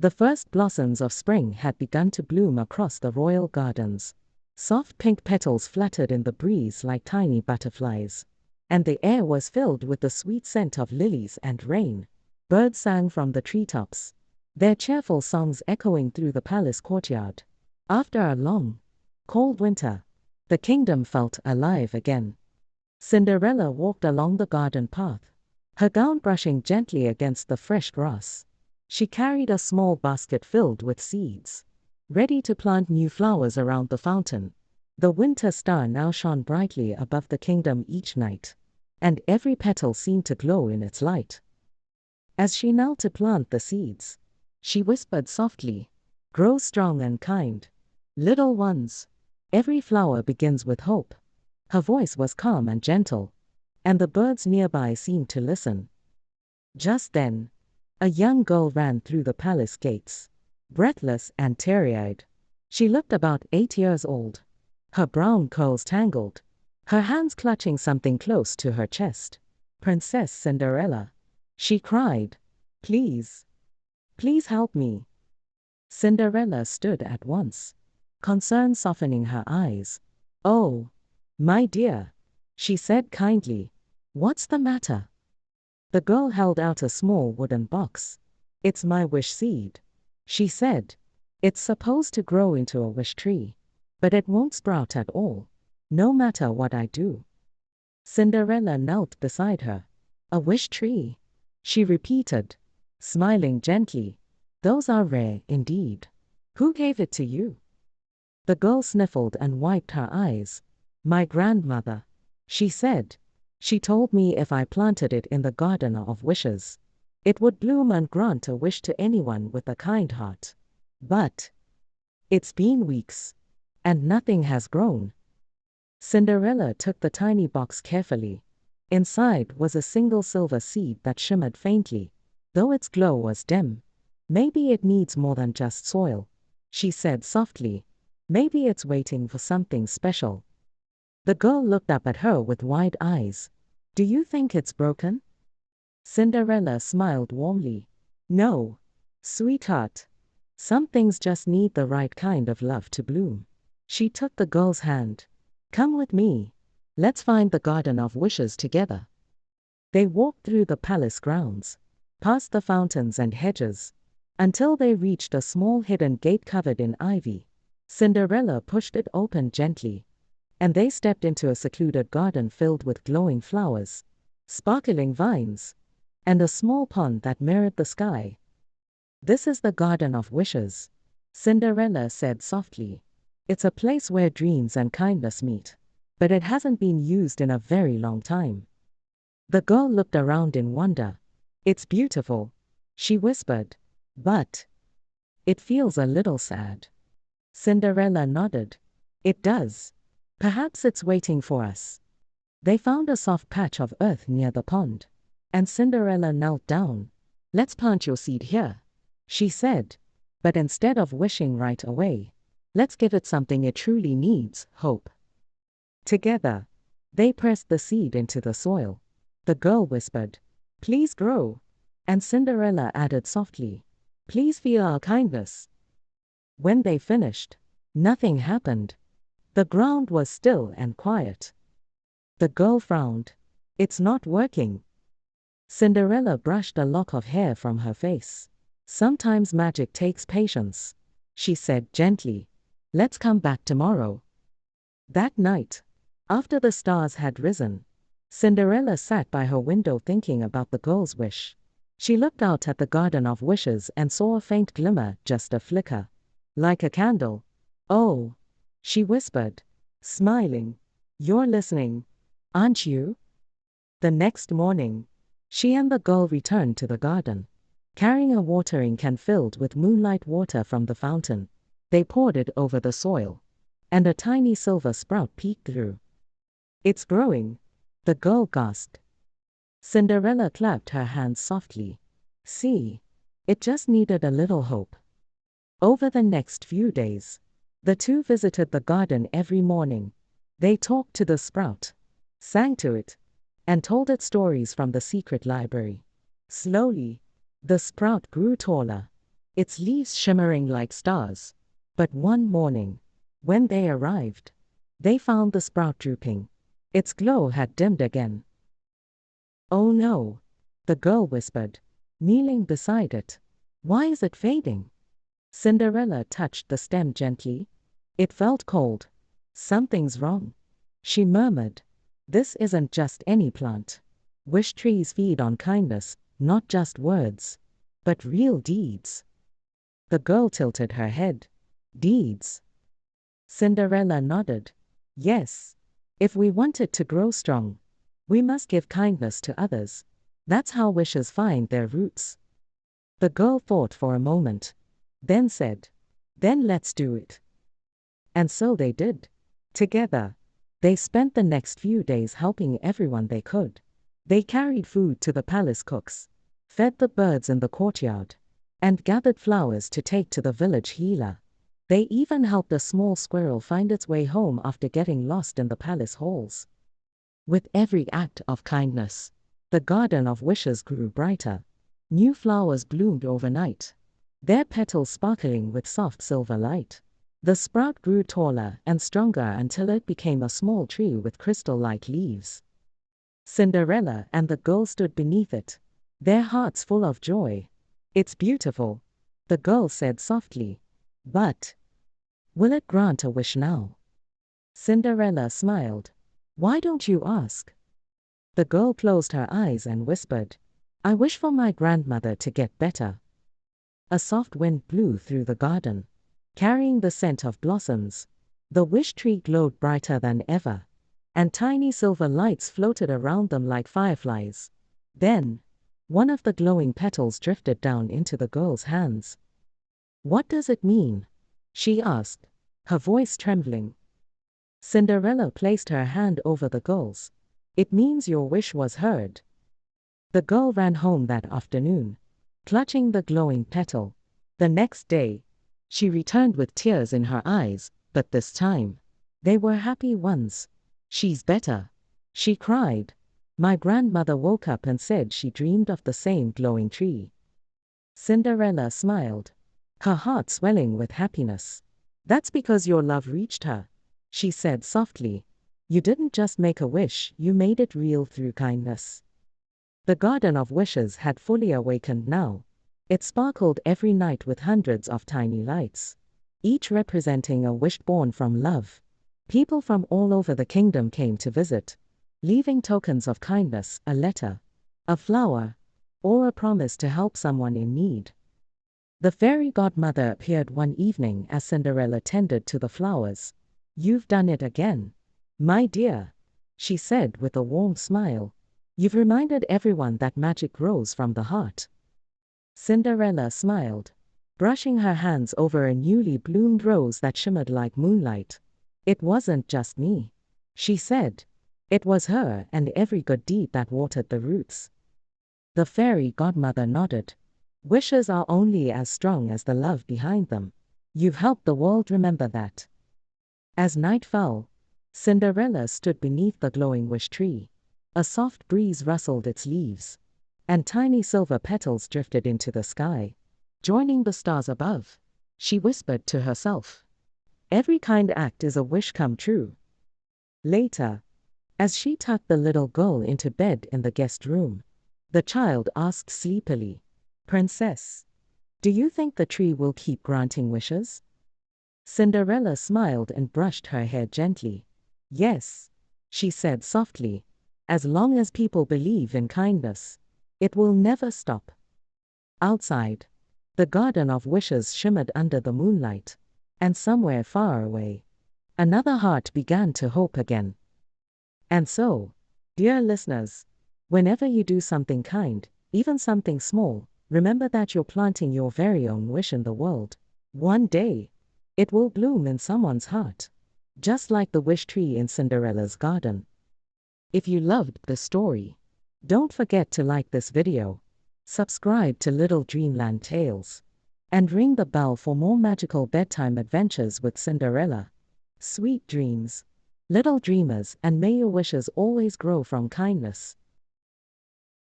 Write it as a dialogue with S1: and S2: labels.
S1: The first blossoms of spring had begun to bloom across the royal gardens. Soft pink petals fluttered in the breeze like tiny butterflies, and the air was filled with the sweet scent of lilies and rain. Birds sang from the treetops, their cheerful songs echoing through the palace courtyard. After a long, cold winter, the kingdom felt alive again. Cinderella walked along the garden path, her gown brushing gently against the fresh grass. She carried a small basket filled with seeds, ready to plant new flowers around the fountain. The winter star now shone brightly above the kingdom each night, and every petal seemed to glow in its light. As she knelt to plant the seeds, she whispered softly, "Grow strong and kind, little ones. Every flower begins with hope." Her voice was calm and gentle, and the birds nearby seemed to listen. Just then, a young girl ran through the palace gates, breathless and teary-eyed. She looked about 8 years old, her brown curls tangled, her hands clutching something close to her chest. "Princess Cinderella," she cried. "Please, please help me." Cinderella stood at once, concern softening her eyes. "Oh, my dear," she said kindly, "what's the matter?" The girl held out a small wooden box. "It's my wish seed," she said. "It's supposed to grow into a wish tree, but it won't sprout at all, no matter what I do." Cinderella knelt beside her. "A wish tree," she repeated, smiling gently. "Those are rare indeed. Who gave it to you?" The girl sniffled and wiped her eyes. "My grandmother," she said. "She told me if I planted it in the garden of wishes, it would bloom and grant a wish to anyone with a kind heart. But it's been weeks, and nothing has grown." Cinderella took the tiny box carefully. Inside was a single silver seed that shimmered faintly, though its glow was dim. "Maybe it needs more than just soil," she said softly. "Maybe it's waiting for something special." The girl looked up at her with wide eyes. "Do you think it's broken?" Cinderella smiled warmly. "No, sweetheart. Some things just need the right kind of love to bloom." She took the girl's hand. "Come with me. Let's find the garden of wishes together." They walked through the palace grounds, past the fountains and hedges, until they reached a small hidden gate covered in ivy. Cinderella pushed it open gently, and they stepped into a secluded garden filled with glowing flowers, sparkling vines, and a small pond that mirrored the sky. "This is the Garden of Wishes," Cinderella said softly. "It's a place where dreams and kindness meet, but it hasn't been used in a very long time." The girl looked around in wonder. "It's beautiful," she whispered, "but it feels a little sad." Cinderella nodded. "It does. Perhaps it's waiting for us." They found a soft patch of earth near the pond, and Cinderella knelt down. "Let's plant your seed here," she said. "But instead of wishing right away, let's give it something it truly needs, hope." Together, they pressed the seed into the soil. The girl whispered, "Please grow," and Cinderella added softly, "Please feel our kindness." When they finished, nothing happened. The ground was still and quiet. The girl frowned. "It's not working." Cinderella brushed a lock of hair from her face. "Sometimes magic takes patience," she said gently. "Let's come back tomorrow." That night, after the stars had risen, Cinderella sat by her window thinking about the girl's wish. She looked out at the Garden of Wishes and saw a faint glimmer, just a flicker, like a candle. "Oh," she whispered, smiling, "you're listening, aren't you?" The next morning, she and the girl returned to the garden, carrying a watering can filled with moonlight water from the fountain. They poured it over the soil, and a tiny silver sprout peeked through. "It's growing," the girl gasped. Cinderella clapped her hands softly. "See, it just needed a little hope." Over the next few days, the two visited the garden every morning. They talked to the sprout, sang to it, and told it stories from the secret library. Slowly, the sprout grew taller. its leaves shimmering like stars. But one morning, when they arrived, they found the sprout drooping. Its glow had dimmed again. "Oh no," the girl whispered, kneeling beside it. "Why is it fading?" Cinderella touched the stem gently. It felt cold. "Something's wrong," she murmured. "This isn't just any plant. Wish trees feed on kindness, not just words, but real deeds." The girl tilted her head. "Deeds?" Cinderella nodded. "Yes. If we want it to grow strong, we must give kindness to others. That's how wishes find their roots." The girl thought for a moment, then said, "Then let's do it." And so they did. Together, they spent the next few days helping everyone they could. They carried food to the palace cooks, fed the birds in the courtyard, and gathered flowers to take to the village healer. They even helped a small squirrel find its way home after getting lost in the palace halls. With every act of kindness, the garden of wishes grew brighter. New flowers bloomed overnight, their petals sparkling with soft silver light. The sprout grew taller and stronger until it became a small tree with crystal-like leaves. Cinderella and the girl stood beneath it, their hearts full of joy. "It's beautiful," the girl said softly. "But will it grant a wish now?" Cinderella smiled. "Why don't you ask?" The girl closed her eyes and whispered, "I wish for my grandmother to get better." A soft wind blew through the garden, carrying the scent of blossoms. The wish tree glowed brighter than ever, and tiny silver lights floated around them like fireflies. Then, one of the glowing petals drifted down into the girl's hands. "What does it mean?" she asked, her voice trembling. Cinderella placed her hand over the girl's. "It means your wish was heard." The girl ran home that afternoon, clutching the glowing petal. The next day, she returned with tears in her eyes, but this time, they were happy ones. "She's better," she cried. "My grandmother woke up and said she dreamed of the same glowing tree." Cinderella smiled, her heart swelling with happiness. "That's because your love reached her," she said softly. "You didn't just make a wish, you made it real through kindness." The Garden of Wishes had fully awakened now. It sparkled every night with hundreds of tiny lights, each representing a wish born from love. People from all over the kingdom came to visit, leaving tokens of kindness, a letter, a flower, or a promise to help someone in need. The fairy godmother appeared one evening as Cinderella tended to the flowers. "You've done it again, my dear," she said with a warm smile. "You've reminded everyone that magic grows from the heart." Cinderella smiled, brushing her hands over a newly bloomed rose that shimmered like moonlight. "It wasn't just me," she said. "It was her and every good deed that watered the roots." The fairy godmother nodded. "Wishes are only as strong as the love behind them. You've helped the world remember that." As night fell, Cinderella stood beneath the glowing wish tree. A soft breeze rustled its leaves, and tiny silver petals drifted into the sky, joining the stars above. She whispered to herself, "Every kind act is a wish come true." Later, as she tucked the little girl into bed in the guest room, the child asked sleepily, "Princess, do you think the tree will keep granting wishes?" Cinderella smiled and brushed her hair gently. "Yes," she said softly, "as long as people believe in kindness, it will never stop." Outside, the Garden of Wishes shimmered under the moonlight, and somewhere far away, another heart began to hope again. And so, dear listeners, whenever you do something kind, even something small, remember that you're planting your very own wish in the world. One day, it will bloom in someone's heart, just like the wish tree in Cinderella's garden. If you loved the story, don't forget to like this video, subscribe to Little Dreamland Tales, and ring the bell for more magical bedtime adventures with Cinderella. Sweet dreams, little dreamers, and may your wishes always grow from kindness.